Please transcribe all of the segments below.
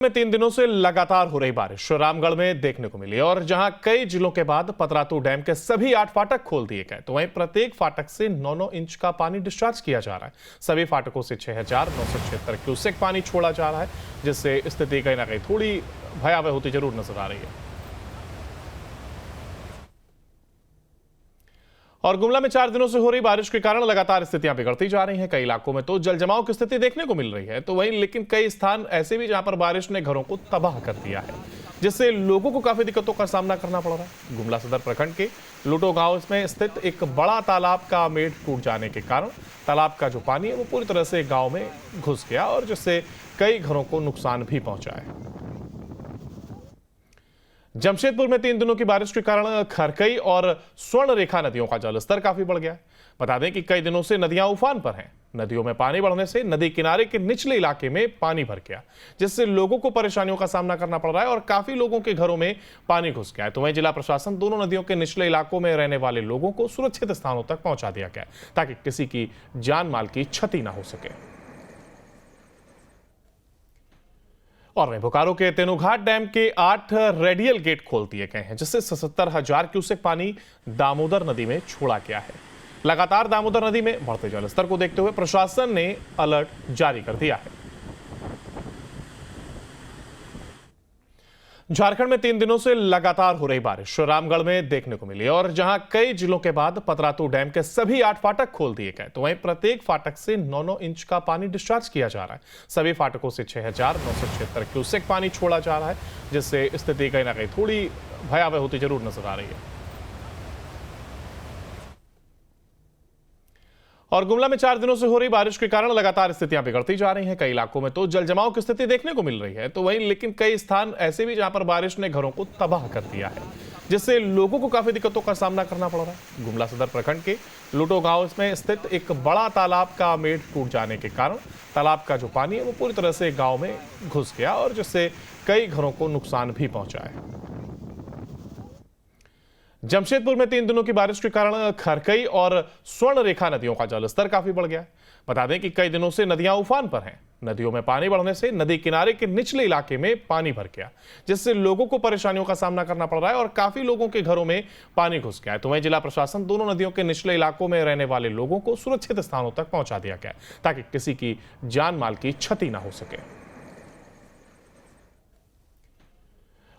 में 3 दिनों से लगातार हो रही बारिश रामगढ़ में देखने को मिली और जहां कई जिलों के बाद पतरातू डैम के सभी 8 फाटक खोल दिए गए तो वहीं प्रत्येक फाटक से 9-9 इंच का पानी डिस्चार्ज किया जा रहा है। सभी फाटकों से 6,976 क्यूसेक पानी छोड़ा जा रहा है, जिससे स्थिति कहीं ना कहीं थोड़ी भयावह होती जरूर नजर आ रही है। और गुमला में 4 दिनों से हो रही बारिश के कारण लगातार स्थितियां बिगड़ती जा रही हैं। कई इलाकों में तो जल जमाव की स्थिति देखने को मिल रही है, तो वहीं लेकिन कई स्थान ऐसे भी जहां पर बारिश ने घरों को तबाह कर दिया है, जिससे लोगों को काफी दिक्कतों का सामना करना पड़ रहा है। गुमला सदर प्रखंड के लुटो गांव में स्थित एक बड़ा तालाब का मेढ़ टूट जाने के कारण तालाब का जो पानी है वो पूरी तरह से गांव में घुस गया और जिससे कई घरों को नुकसान भी पहुंचा है। जमशेदपुर में 3 दिनों की बारिश के कारण खरकई और स्वर्ण रेखा नदियों का जलस्तर काफी बढ़ गया है। बता दें कि कई दिनों से नदियां उफान पर हैं। नदियों में पानी बढ़ने से नदी किनारे के निचले इलाके में पानी भर गया, जिससे लोगों को परेशानियों का सामना करना पड़ रहा है और काफी लोगों के घरों में पानी घुस गया है। तो वहीं जिला प्रशासन दोनों नदियों के निचले इलाकों में रहने वाले लोगों को सुरक्षित स्थानों तक पहुंचा दिया गया ताकि किसी की जान माल की क्षति न हो सके। और वहीं बोकारो के तेनुघाट डैम के 8 रेडियल गेट खोल दिए गए हैं, जिससे 77,000 क्यूसेक पानी दामोदर नदी में छोड़ा गया है। लगातार दामोदर नदी में बढ़ते जलस्तर को देखते हुए प्रशासन ने अलर्ट जारी कर दिया है। झारखंड में 3 दिनों से लगातार हो रही बारिश रामगढ़ में देखने को मिली और जहां कई जिलों के बाद पतरातू डैम के सभी 8 फाटक खोल दिए गए तो वहीं प्रत्येक फाटक से 9-9 इंच का पानी डिस्चार्ज किया जा रहा है। सभी फाटकों से 6,976 क्यूसेक पानी छोड़ा जा रहा है, जिससे स्थिति कहीं ना कहीं थोड़ी भयावह होती जरूर नजर आ रही है। और गुमला में 4 दिनों से हो रही बारिश के कारण लगातार स्थितियां बिगड़ती जा रही हैं। कई इलाकों में तो जल जमाव की स्थिति देखने को मिल रही है, तो वहीं लेकिन कई स्थान ऐसे भी जहां पर बारिश ने घरों को तबाह कर दिया है, जिससे लोगों को काफी दिक्कतों का सामना करना पड़ रहा है। गुमला सदर प्रखंड के लुटो गांव में स्थित एक बड़ा तालाब का मेढ़ टूट जाने के कारण तालाब का जो पानी है वो पूरी तरह से गांव में घुस गया और जिससे कई घरों को नुकसान भी पहुंचा है। जमशेदपुर में 3 दिनों की बारिश के कारण खरकई और स्वर्ण रेखा नदियों का जलस्तर काफी बढ़ गया है। बता दें कि कई दिनों से नदियां उफान पर हैं। नदियों में पानी बढ़ने से नदी किनारे के निचले इलाके में पानी भर गया, जिससे लोगों को परेशानियों का सामना करना पड़ रहा है और काफी लोगों के घरों में पानी घुस गया है। तो वहीं जिला प्रशासन दोनों नदियों के निचले इलाकों में रहने वाले लोगों को सुरक्षित स्थानों तक पहुंचा दिया गया ताकि किसी की जान माल की क्षति न हो सके।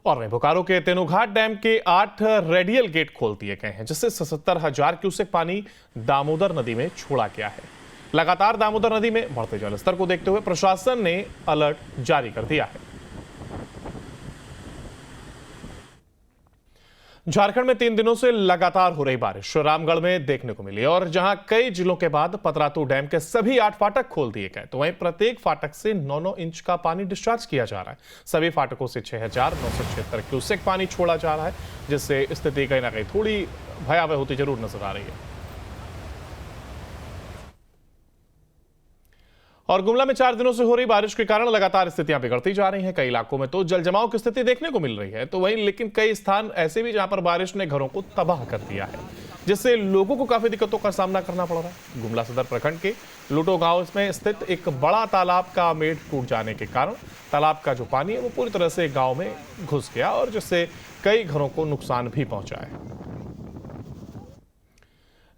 और वहीं बोकारो के तेनुघाट डैम के 8 रेडियल गेट खोल दिए गए हैं, जिससे 77,000 क्यूसेक पानी दामोदर नदी में छोड़ा गया है। लगातार दामोदर नदी में बढ़ते जलस्तर को देखते हुए प्रशासन ने अलर्ट जारी कर दिया है। झारखंड में 3 दिनों से लगातार हो रही बारिश रामगढ़ में देखने को मिली और जहां कई जिलों के बाद पतरातू डैम के सभी 8 फाटक खोल दिए गए तो वहीं प्रत्येक फाटक से 9-9 इंच का पानी डिस्चार्ज किया जा रहा है। सभी फाटकों से 6,976 क्यूसेक पानी छोड़ा जा रहा है, जिससे स्थिति कहीं ना कहीं थोड़ी भयावह होती जरूर नजर आ रही है। और गुमला में 4 दिनों से हो रही बारिश के कारण लगातार स्थितियां बिगड़ती जा रही हैं। कई इलाकों में तो जल जमाव की स्थिति देखने को मिल रही है, तो वहीं लेकिन कई स्थान ऐसे भी जहां पर बारिश ने घरों को तबाह कर दिया है, जिससे लोगों को काफी दिक्कतों का सामना करना पड़ रहा है। गुमला सदर प्रखंड के लुटो गांव में स्थित एक बड़ा तालाब का मेढ़ टूट जाने के कारण तालाब का जो पानी है वो पूरी तरह से गांव में घुस गया और जिससे कई घरों को नुकसान भी पहुंचा है।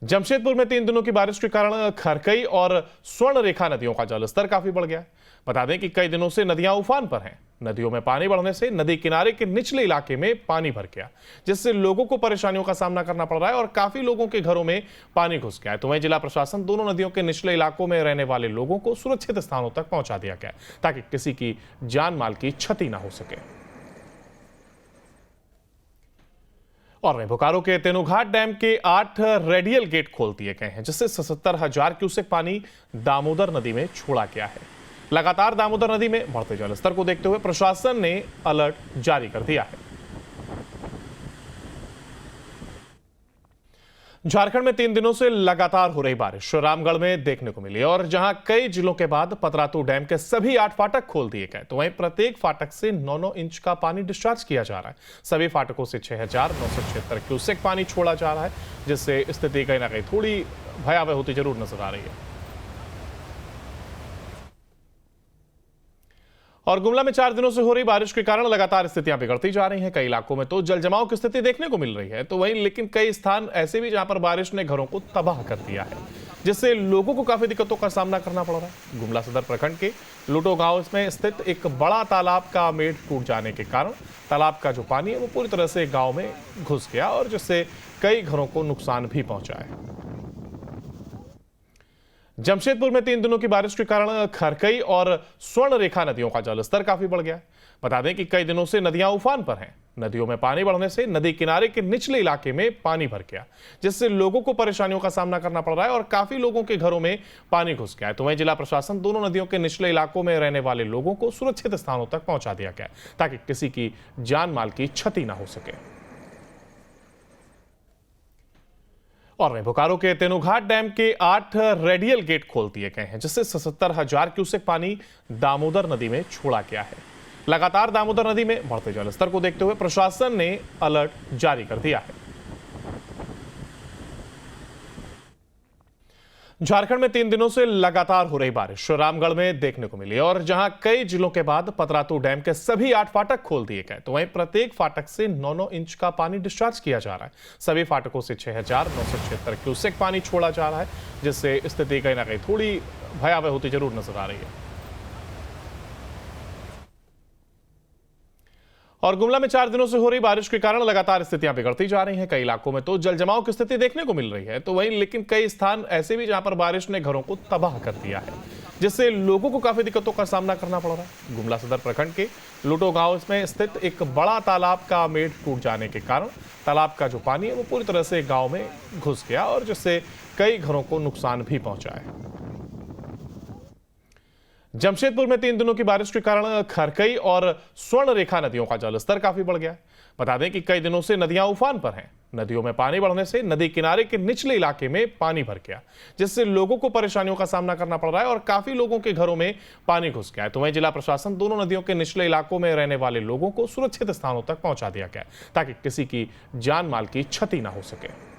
जमशेदपुर में 3 दिनों की बारिश के कारण खरकई और स्वर्ण रेखा नदियों का जलस्तर काफी बढ़ गया है। बता दें कि कई दिनों से नदियां उफान पर हैं। नदियों में पानी बढ़ने से नदी किनारे के निचले इलाके में पानी भर गया, जिससे लोगों को परेशानियों का सामना करना पड़ रहा है और काफी लोगों के घरों में पानी घुस गया है। तो वहीं जिला प्रशासन दोनों नदियों के निचले इलाकों में रहने वाले लोगों को सुरक्षित स्थानों तक पहुंचा दिया गया ताकि किसी की जान माल की क्षति न हो सके। और वहीं बोकारो के तेनुघाट डैम के 8 रेडियल गेट खोल दिए गए हैं, जिससे 77,000 क्यूसेक पानी दामोदर नदी में छोड़ा गया है। लगातार दामोदर नदी में बढ़ते जलस्तर को देखते हुए प्रशासन ने अलर्ट जारी कर दिया है। झारखंड में 3 दिनों से लगातार हो रही बारिश रामगढ़ में देखने को मिली और जहां कई जिलों के बाद पतरातू डैम के सभी 8 फाटक खोल दिए गए तो वहीं प्रत्येक फाटक से 9-9 इंच का पानी डिस्चार्ज किया जा रहा है। सभी फाटकों से 6,976 क्यूसेक पानी छोड़ा जा रहा है, जिससे स्थिति कहीं ना कहीं थोड़ी भयावह होती जरूर नजर आ रही है। और गुमला में 4 दिनों से हो रही बारिश के कारण लगातार स्थितियां बिगड़ती जा रही हैं। कई इलाकों में तो जल जमाव की स्थिति देखने को मिल रही है, तो वहीं लेकिन कई स्थान ऐसे भी जहां पर बारिश ने घरों को तबाह कर दिया है, जिससे लोगों को काफी दिक्कतों का सामना करना पड़ रहा है। गुमला सदर प्रखंड के लुटो गांव में स्थित एक बड़ा तालाब का मेढ़ टूट जाने के कारण तालाब का जो पानी है वो पूरी तरह से गांव में घुस गया और जिससे कई घरों को नुकसान भी पहुंचा है। जमशेदपुर में 3 दिनों की बारिश के कारण खरकई और स्वर्ण रेखा नदियों का जलस्तर काफी बढ़ गया है। बता दें कि कई दिनों से नदियां उफान पर हैं। नदियों में पानी बढ़ने से नदी किनारे के निचले इलाके में पानी भर गया, जिससे लोगों को परेशानियों का सामना करना पड़ रहा है और काफी लोगों के घरों में पानी घुस गया है। तो वहीं जिला प्रशासन दोनों नदियों के निचले इलाकों में रहने वाले लोगों को सुरक्षित स्थानों तक पहुंचा दिया गया है, ताकि किसी की जान माल की क्षति न हो सके। और वहीं बोकारो के तेनुघाट डैम के 8 रेडियल गेट खोल दिए गए हैं, जिससे 77,000 क्यूसेक पानी दामोदर नदी में छोड़ा गया है। लगातार दामोदर नदी में बढ़ते जलस्तर को देखते हुए प्रशासन ने अलर्ट जारी कर दिया है। झारखंड में 3 दिनों से लगातार हो रही बारिश रामगढ़ में देखने को मिली और जहां कई जिलों के बाद पतरातू डैम के सभी 8 फाटक खोल दिए गए, तो वहीं प्रत्येक फाटक से 9-9 इंच का पानी डिस्चार्ज किया जा रहा है। सभी फाटकों से 6,976 क्यूसेक पानी छोड़ा जा रहा है, जिससे स्थिति कहीं ना कहीं थोड़ी भयावह होती जरूर नजर आ रही है। और गुमला में 4 दिनों से हो रही बारिश के कारण लगातार स्थितियां बिगड़ती जा रही हैं। कई इलाकों में तो जल जमाव की स्थिति देखने को मिल रही है, तो वहीं लेकिन कई स्थान ऐसे भी जहां पर बारिश ने घरों को तबाह कर दिया है, जिससे लोगों को काफी दिक्कतों का सामना करना पड़ रहा है। गुमला सदर प्रखंड के लुटो गांव में स्थित एक बड़ा तालाब का मेढ़ टूट जाने के कारण तालाब का जो पानी है वो पूरी तरह से गांव में घुस गया और जिससे कई घरों को नुकसान भी पहुंचा है। जमशेदपुर में 3 दिनों की बारिश के कारण खरकई और स्वर्ण रेखा नदियों का जलस्तर काफी बढ़ गया है। बता दें कि कई दिनों से नदियां उफान पर हैं। नदियों में पानी बढ़ने से नदी किनारे के निचले इलाके में पानी भर गया, जिससे लोगों को परेशानियों का सामना करना पड़ रहा है और काफी लोगों के घरों में पानी घुस गया है। तो वहीं जिला प्रशासन दोनों नदियों के निचले इलाकों में रहने वाले लोगों को सुरक्षित स्थानों तक पहुंचा दिया गया, ताकि किसी की जान माल की क्षति न हो सके।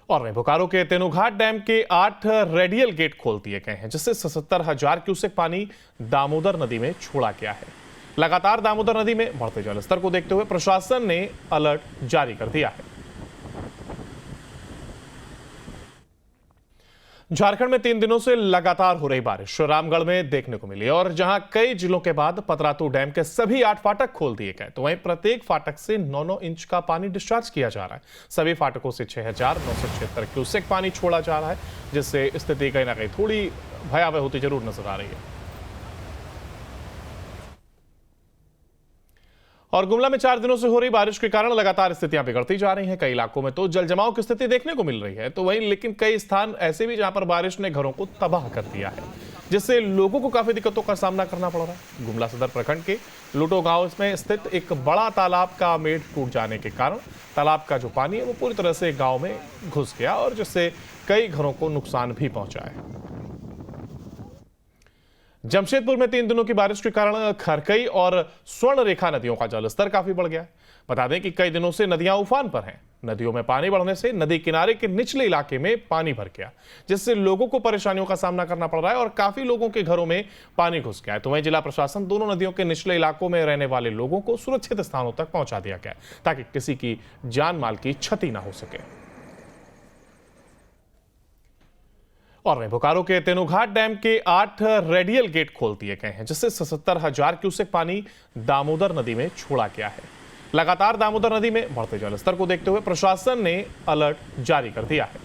और वहीं बोकारो के तेनुघाट डैम के 8 रेडियल गेट खोल दिए गए हैं, जिससे 77,000 क्यूसेक पानी दामोदर नदी में छोड़ा गया है। लगातार दामोदर नदी में बढ़ते जलस्तर को देखते हुए प्रशासन ने अलर्ट जारी कर दिया है। झारखंड में 3 दिनों से लगातार हो रही बारिश रामगढ़ में देखने को मिली और जहां कई जिलों के बाद पतरातू डैम के सभी 8 फाटक खोल दिए गए, तो वहीं प्रत्येक फाटक से 9-9 इंच का पानी डिस्चार्ज किया जा रहा है। सभी फाटकों से 6,976 क्यूसेक पानी छोड़ा जा रहा है, जिससे स्थिति कहीं ना कहीं थोड़ी भयावह होती जरूर नजर आ रही है। और गुमला में 4 दिनों से हो रही बारिश के कारण लगातार स्थितियां बिगड़ती जा रही हैं। कई इलाकों में तो जल जमाव की स्थिति देखने को मिल रही है, तो वहीं लेकिन कई स्थान ऐसे भी जहां पर बारिश ने घरों को तबाह कर दिया है, जिससे लोगों को काफी दिक्कतों का सामना करना पड़ रहा है। गुमला सदर प्रखंड के लुटो गांव में स्थित एक बड़ा तालाब का मेढ़ टूट जाने के कारण तालाब का जो पानी है वो पूरी तरह से गांव में घुस गया और जिससे कई घरों को नुकसान भी पहुंचा है। जमशेदपुर में 3 दिनों की बारिश के कारण खरकई और स्वर्ण रेखा नदियों का जलस्तर काफी बढ़ गया है। बता दें कि कई दिनों से नदियां उफान पर हैं। नदियों में पानी बढ़ने से नदी किनारे के निचले इलाके में पानी भर गया, जिससे लोगों को परेशानियों का सामना करना पड़ रहा है और काफी लोगों के घरों में पानी घुस गया है। तो वहीं जिला प्रशासन दोनों नदियों के निचले इलाकों में रहने वाले लोगों को सुरक्षित स्थानों तक पहुंचा दिया गया, ताकि किसी की जान माल की क्षति न हो सके। और वहीं बोकारो के तेनुघाट डैम के 8 रेडियल गेट खोल दिए गए हैं, जिससे 77,000 क्यूसेक पानी दामोदर नदी में छोड़ा गया है। लगातार दामोदर नदी में बढ़ते जलस्तर को देखते हुए प्रशासन ने अलर्ट जारी कर दिया है।